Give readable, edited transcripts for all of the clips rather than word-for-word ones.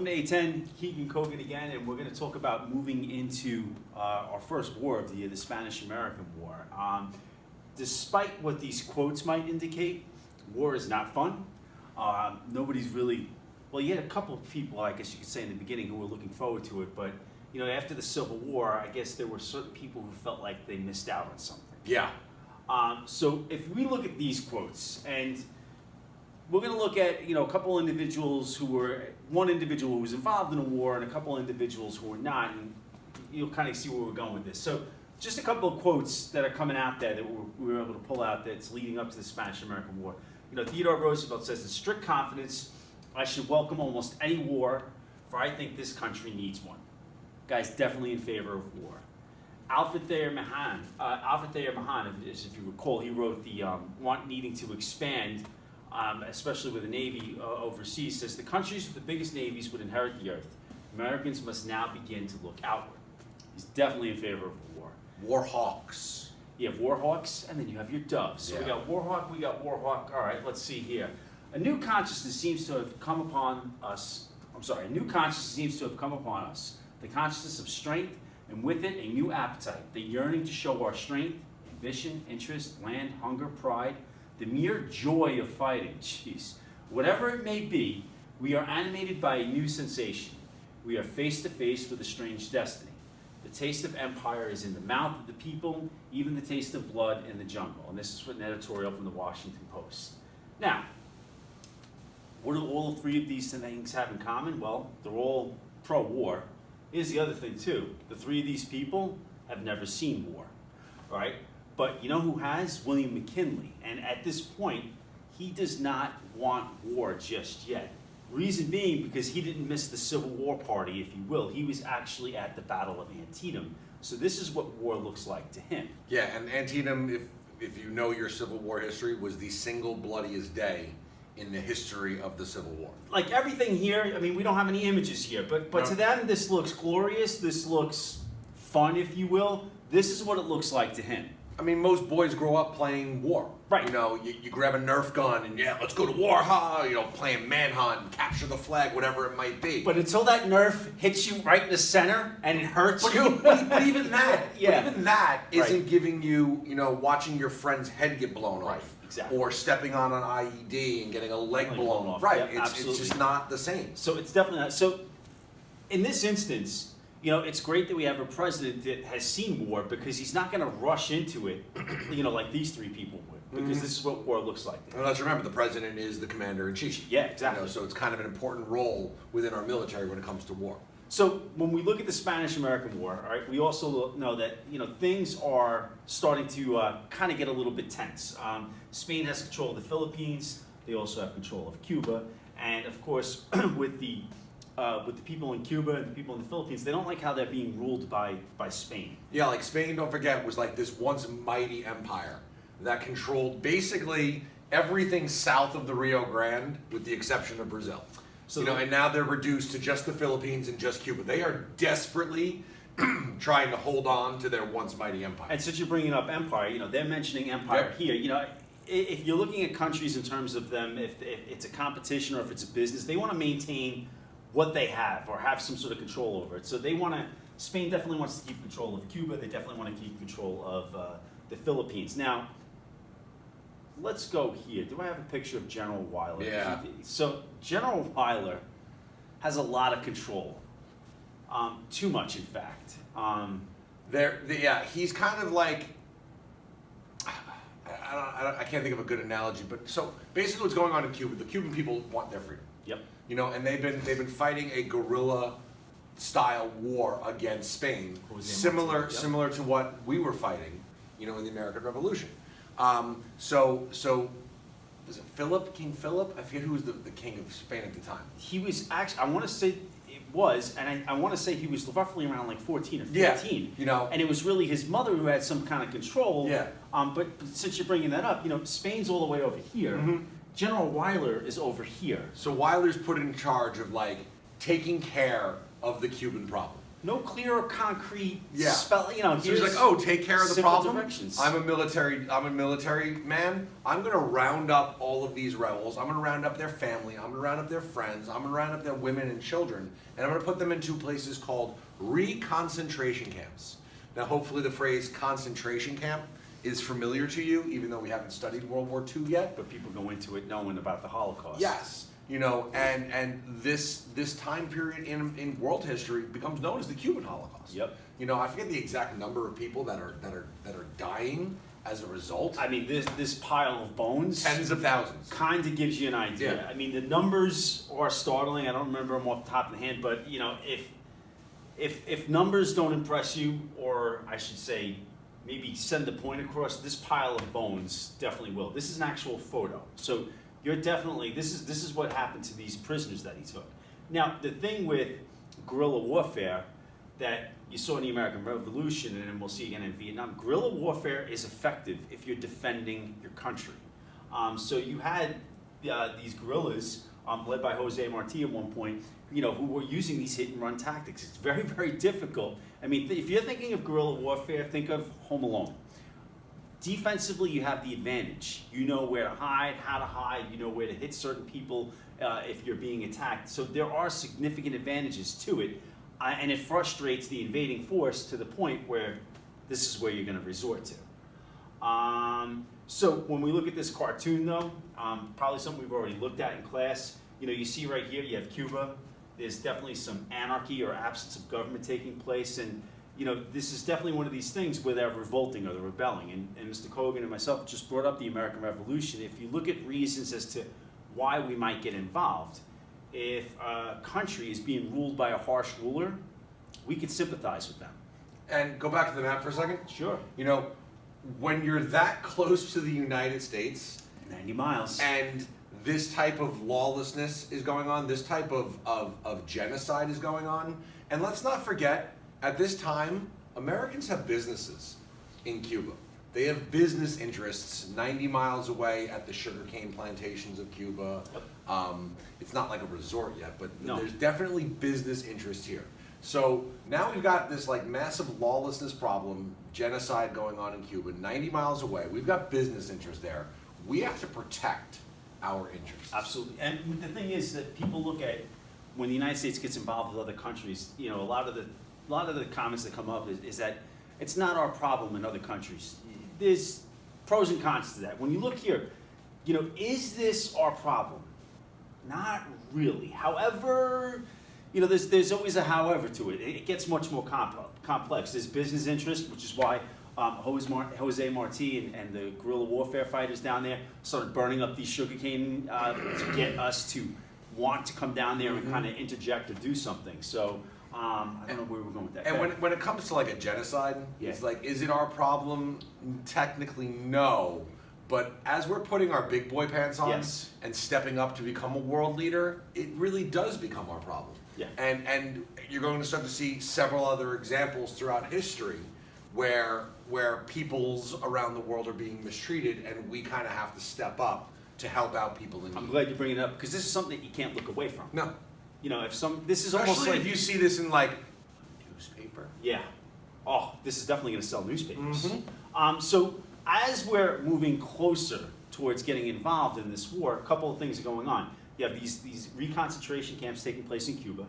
Welcome to A10, Keegan Kogan again, and we're going to talk about moving into our first war of the year, the Spanish-American War. Despite what these quotes might indicate, war is not fun. Nobody's really, well, you had a couple of people, I guess you could say in the beginning, who were looking forward to it, but you know, after the Civil War, I guess there were certain people who felt like they missed out on something. Yeah. So if we look at these quotes, and we're going to look at, you know, a couple individuals who were, one individual who was involved in a war and a couple individuals who were not, and you'll kind of see where we're going with this. So just a couple of quotes that are coming out there that we were able to pull out that's leading up to the Spanish-American War. You know, Theodore Roosevelt says, "In strict confidence, I should welcome almost any war, for I think this country needs one." Guy's definitely in favor of war. Alfred Thayer Mahan, if you recall, he wrote the needing to expand, especially with the Navy overseas, says the countries with the biggest navies would inherit the earth. Americans must now begin to look outward. He's definitely in favor of war. War hawks. You have war hawks, and then you have your doves. So we got war hawk, we got war hawk. All right, let's see here. A new consciousness seems to have come upon us. A new consciousness seems to have come upon us. The consciousness of strength, and with it a new appetite, the yearning to show our strength, ambition, interest, land, hunger, pride, the mere joy of fighting. Jeez. Whatever it may be, we are animated by a new sensation. We are face to face with a strange destiny. The taste of empire is in the mouth of the people, even the taste of blood in the jungle. And this is an editorial from the Washington Post. Now, what do all three of these things have in common? Well, they're all pro-war. Here's the other thing too. The three of these people have never seen war, right? But you know who has? William McKinley. And at this point, he does not want war just yet. Reason being because he didn't miss the Civil War party, if you will. He was actually at the Battle of Antietam. So this is what war looks like to him. Yeah, and Antietam, if you know your Civil War history, was the single bloodiest day in the history of the Civil War. Like everything here, I mean, we don't have any images here, but No. to them, this looks glorious. This looks fun, if you will. This is what it looks like to him. I mean, most boys grow up playing war. Right. You know, you grab a Nerf gun and yeah, let's go to war, ha! You know, playing manhunt, capture the flag, whatever it might be. But until that Nerf hits you right in the center and it hurts you. But even that, Yeah. but even that isn't Right. giving you, you know, watching your friend's head get blown Right, off. exactly. Or stepping on an IED and getting a leg blown off. Right, Yeah, it's just not the same. So it's definitely not. So in this instance, you know, it's great that we have a president that has seen war because he's not going to rush into it, you know, like these three people would, because this is what war looks like. And let's remember, the president is the commander-in-chief. Yeah, exactly. You know, so it's kind of an important role within our military when it comes to war. So when we look at the Spanish-American War, all right, we also know that, you know, things are starting to kind of get a little bit tense. Spain has control of the Philippines. They also have control of Cuba. And of course, with the people in Cuba and the people in the Philippines, they don't like how they're being ruled by Spain. Yeah, like Spain, don't forget, was like this once mighty empire that controlled basically everything south of the Rio Grande, with the exception of Brazil. So, you know, and now they're reduced to just the Philippines and just Cuba. They are desperately trying to hold on to their once mighty empire. And since you're bringing up empire, you know, they're mentioning empire Yep. here. You know, if you're looking at countries in terms of them, if it's a competition or if it's a business, they want to maintain what they have or have some sort of control over it. So they want to, Spain definitely wants to keep control of Cuba. They definitely want to keep control of the Philippines. Now, let's go here. Do I have a picture of General Weyler? Yeah. So General Weyler has a lot of control. Too much, in fact. Yeah, he's kind of like, I can't think of a good analogy, but so basically what's going on in Cuba, the Cuban people want their freedom. Yep. You know, and they've been fighting a guerrilla style war against Spain, similar to what we were fighting, you know, in the American Revolution. So was it Philip, King Philip? I forget who was the king of Spain at the time. He was actually, I want to say it was, and I want to say he was roughly around like 14 or 15. Yeah, you know. And it was really his mother who had some kind of control. Yeah. But since you're bringing that up, you know, Spain's all the way over here. Mm-hmm. General Weyler is over here. So Weyler's put in charge of like taking care of the Cuban problem. no clear or concrete Yeah. spell. You know, So he's here's like, oh, take care of the simple problem. directions. I'm a military man. I'm gonna round up all of these rebels. I'm gonna round up their family. I'm gonna round up their friends. I'm gonna round up their women and children, and I'm gonna put them in two places called re-concentration camps. Now, hopefully, the phrase concentration camp is familiar to you, even though we haven't studied World War II yet. But people go into it knowing about the Holocaust. Yes, you know, and this time period in world history becomes known as the Cuban Holocaust. Yep. You know, I forget the exact number of people that are dying as a result. I mean, this pile of bones Tens of thousands. kind of gives you an idea. Yeah. I mean, the numbers are startling. I don't remember them off the top of the head, but you know, if numbers don't impress you, or I should say, maybe send the point across, this pile of bones definitely will. This is an actual photo, so you're definitely this is what happened to these prisoners that he took. Now, the thing with guerrilla warfare that you saw in the American Revolution, and then we'll see again in Vietnam, guerrilla warfare is effective if you're defending your country. So you had these guerrillas led by Jose Marti at one point, you know, who were using these hit and run tactics. It's very, very difficult. I mean, if you're thinking of guerrilla warfare, think of Home Alone. Defensively, you have the advantage. You know where to hide, how to hide, you know where to hit certain people if you're being attacked. So there are significant advantages to it, and it frustrates the invading force to the point where this is where you're going to resort to. So when we look at this cartoon, though, probably something we've already looked at in class. You know, you see right here, you have Cuba. There's definitely some anarchy or absence of government taking place, and you know, this is definitely one of these things where they're revolting or they're rebelling. And Mr. Kogan and myself just brought up the American Revolution. If you look at reasons as to why we might get involved, if a country is being ruled by a harsh ruler, we could sympathize with them. And go back to the map for a second. Sure. You know, when you're that close to the United States, 90 miles. and this type of lawlessness is going on, this type of genocide is going on, and let's not forget, at this time, Americans have businesses in Cuba. They have business interests 90 miles away at the sugarcane plantations of Cuba. It's not like a resort yet, but No. there's definitely business interest here. So now we've got this like massive lawlessness problem, genocide going on in Cuba, 90 miles away. We've got business interest there. We have to protect our interests. Absolutely. And the thing is that people look at when the United States gets involved with other countries, you know, a lot of the comments that come up is that it's not our problem in other countries. There's pros and cons to that. When you look here, you know, is this our problem? Not really. However, you know, there's always a however to it. It gets much more complex. There's business interest, which is why Jose Marti and the guerrilla warfare fighters down there started burning up these sugarcane to get us to want to come down there and kind of interject or do something. So I don't know where we're going with that. And when it comes to like a genocide, Yeah. it's like, is it our problem? Technically, no. But as we're putting our big boy pants on Yes. and stepping up to become a world leader, it really does become our problem. Yeah. And you're going to start to see several other examples throughout history where peoples around the world are being mistreated, and we kind of have to step up to help out people in need. I'm glad you bring it up because this is something that you can't look away from. No. You know, this is Especially almost like if you see this in like a newspaper. Yeah. Oh, this is definitely going to sell newspapers. Mm-hmm. So as we're moving closer towards getting involved in this war, a couple of things are going on. You have these reconcentration camps taking place in Cuba.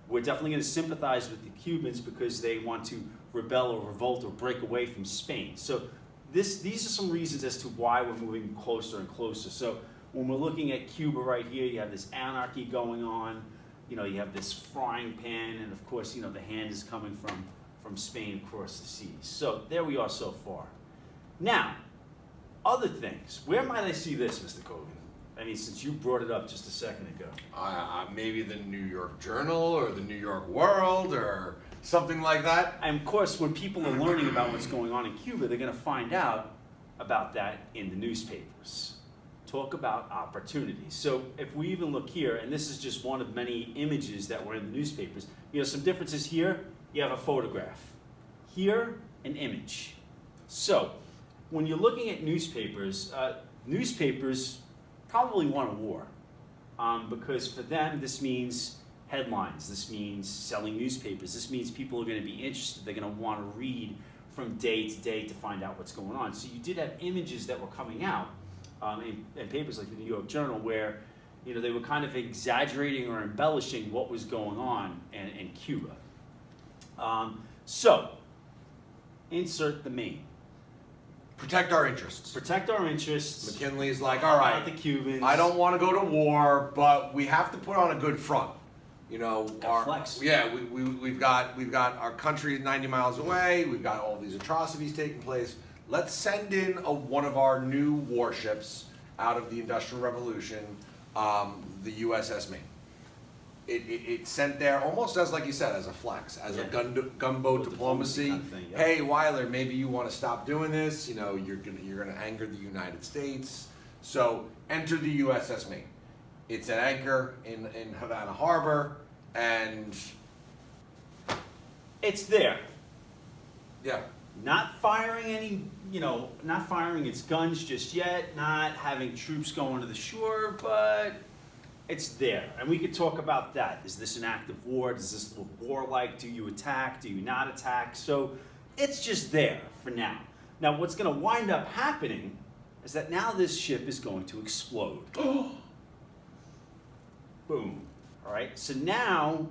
We're definitely going to sympathize with the Cubans because they want to rebel or revolt or break away from Spain. So these are some reasons as to why we're moving closer and closer. So when we're looking at Cuba right here, you have this anarchy going on. You know, you have this frying pan, and of course, you know, the hand is coming from Spain across the seas. So there we are so far. Now, other things. Where might I see this, Mr. Kogan? I mean, since you brought it up just a second ago. Maybe the New York Journal or the New York World or something like that. And of course, when people are learning about what's going on in Cuba, they're going to find out about that in the newspapers. Talk about opportunities. So if we even look here, and this is just one of many images that were in the newspapers, you know, some differences here, you have a photograph. Here, an image. So when you're looking at newspapers, newspapers probably want a war because for them this means, headlines. This means selling newspapers. This means people are going to be interested. They're going to want to read from day to day to find out what's going on. So you did have images that were coming out in papers like the New York Journal where, you know, they were kind of exaggerating or embellishing what was going on in Cuba. So, insert the Maine. Protect our interests. Protect our interests. McKinley's like, all right, Not the Cubans. I don't want to go to war, but we have to put on a good front. You know, flex. we've got our country 90 miles away. We've got all these atrocities taking place. Let's send in one of our new warships out of the Industrial Revolution, the USS Maine. It sent there almost as, like you said, as a flex, as a gunboat diplomacy. Kind of thing, yeah. Hey, Weiler, maybe you want to stop doing this. You know, you're gonna anger the United States. So enter the USS Maine. It's at anchor in Havana Harbor, and It's there. yeah, Not firing any, not firing its guns just yet, not having troops going to the shore, but it's there. And we could talk about that. Is this an act of war? Does this look warlike? Do you attack? Do you not attack? So it's just there for now. Now, what's going to wind up happening is that now this ship is going to explode. Boom. All right. So now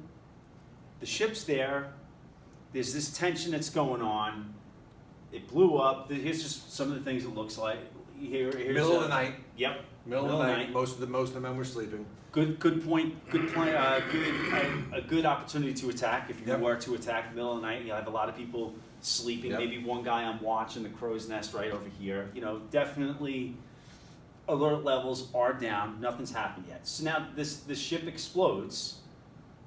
the ship's there. There's this tension that's going on. It blew up. Here's just some of the things it looks like. Here's middle of the night. Yep. Middle of the night. Most of the men were sleeping. Good point. Good point. A good opportunity to attack. If you were to attack in the middle of the night, you'll have a lot of people sleeping. Maybe one guy on watch in the crow's nest right over here. You know, definitely alert levels are down. Nothing's happened yet. So now this ship explodes.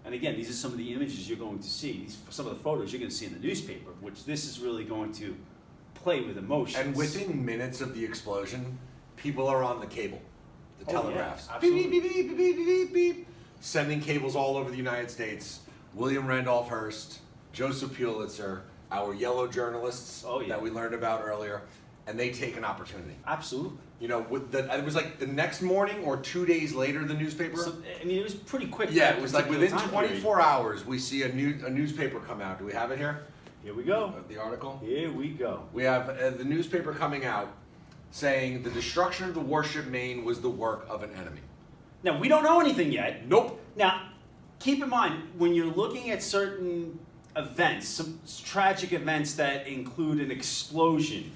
And again, these are some of the images you're going to see. Some of the photos you're going to see in the newspaper, which this is really going to play with emotions. And within minutes of the explosion, people are on the cable, the telegraphs. Yeah, beep, beep, beep, beep, beep, beep, beep, sending cables all over the United States. William Randolph Hearst, Joseph Pulitzer, our yellow journalists that we learned about earlier, and they take an opportunity. Absolutely. You know, it was like the next morning or 2 days later, the newspaper. So, I mean, it was pretty quick. Yeah, it was like within 24 hours, we see a newspaper come out. Do we have it here? Here we go. The article? Here we go. We have the newspaper coming out saying the destruction of the warship Maine was the work of an enemy. Now, we don't know anything yet. Nope. Now, keep in mind, when you're looking at certain events, some tragic events that include an explosion,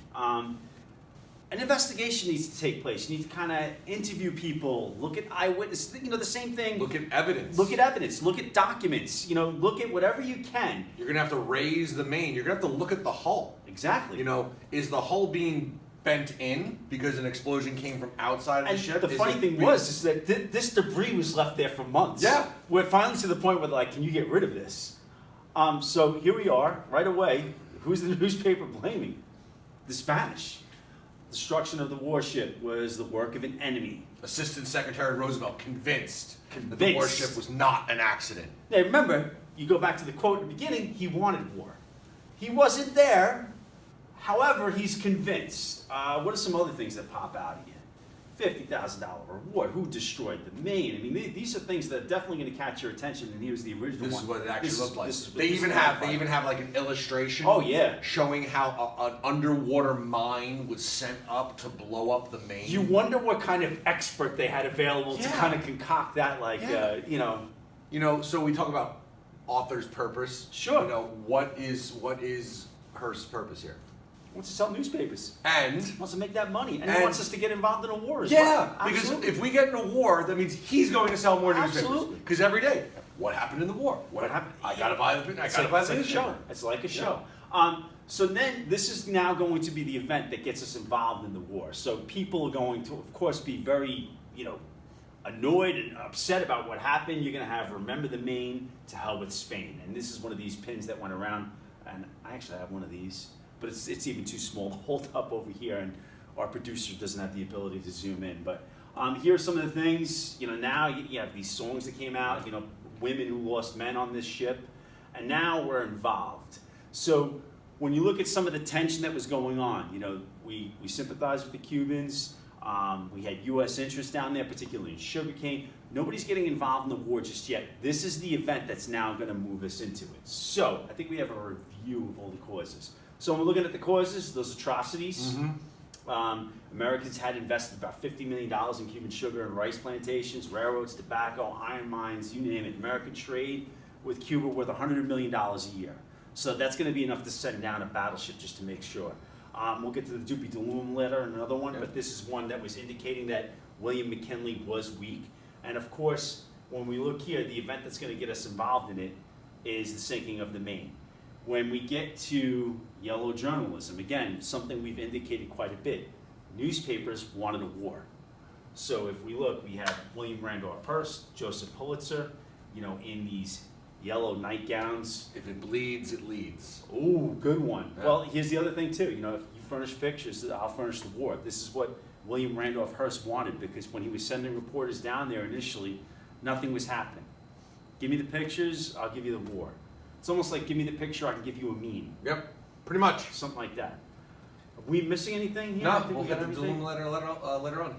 an investigation needs to take place. You need to kind of interview people, look at eyewitnesses, the same thing. Look at evidence. Look at evidence, look at documents, look at whatever you can. You're going to have to raise the Maine. You're going to have to look at the hull. Exactly. You know, is the hull being bent in because an explosion came from outside of the ship? The funny thing is that this debris was left there for months. Yeah. We're finally to the point where, like, can you get rid of this? So here we are, right away. Who's the newspaper blaming? The Spanish. Destruction of the warship was the work of an enemy. Assistant Secretary Roosevelt convinced that the warship was not an accident. Now remember, you go back to the quote at the beginning, he wanted war. He wasn't there, however, he's convinced. What are some other things that pop out again? $50,000 reward. Who destroyed the Maine? I mean, these are things that are definitely going to catch your attention. And here's the original one. This is what it actually looked like. They They even have like an illustration. Oh yeah. Showing how an underwater mine was sent up to blow up the Maine. You wonder what kind of expert they had available to kind of concoct that, So we talk about author's purpose. Sure. You know, what is Hearst's purpose here? He wants to sell newspapers. And he wants to make that money. And he wants us to get involved in a war as well. Yeah, because if we get in a war, that means he's going to sell more newspapers. Absolutely. Because every day, what happened in the war? What happened? I gotta buy the newspaper. It's like a show. So then this is now going to be the event that gets us involved in the war. So people are going to, of course, be very, annoyed and upset about what happened. You're going to have Remember the Maine, to hell with Spain. And this is one of these pins that went around. And I actually have one of these. But it's even too small to hold up over here, and our producer doesn't have the ability to zoom in. But here are some of the things. Now you have these songs that came out. Women who lost men on this ship, and now we're involved. So when you look at some of the tension that was going on, we sympathize with the Cubans. We had U.S. interests down there, particularly in sugarcane. Nobody's getting involved in the war just yet. This is the event that's now going to move us into it. So I think we have a review of all the causes. So when we're looking at the causes, those atrocities. Americans had invested about $50 million in Cuban sugar and rice plantations, railroads, tobacco, iron mines, you name it. American trade with Cuba worth $100 million a year. So that's going to be enough to send down a battleship just to make sure. We'll get to the Dupe de Lum letter, another one, but this is one that was indicating that William McKinley was weak. And of course, when we look here, the event that's going to get us involved in it is the sinking of the Maine. When we get to yellow journalism, again, something we've indicated quite a bit. Newspapers wanted a war. So if we look, we have William Randolph Hearst, Joseph Pulitzer, in these yellow nightgowns. If it bleeds, it leads. Ooh, good one. Yeah. Well, here's the other thing too. If you furnish pictures, I'll furnish the war. This is what William Randolph Hearst wanted, because when he was sending reporters down there initially, nothing was happening. Give me the pictures, I'll give you the war. It's almost like, give me the picture, I can give you a meme. Yep, pretty much. Something like that. Are we missing anything here? No, I think we'll we got get the everything. Doom letter later on.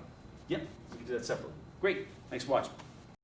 Yep, we can do that separately. Great, thanks for watching.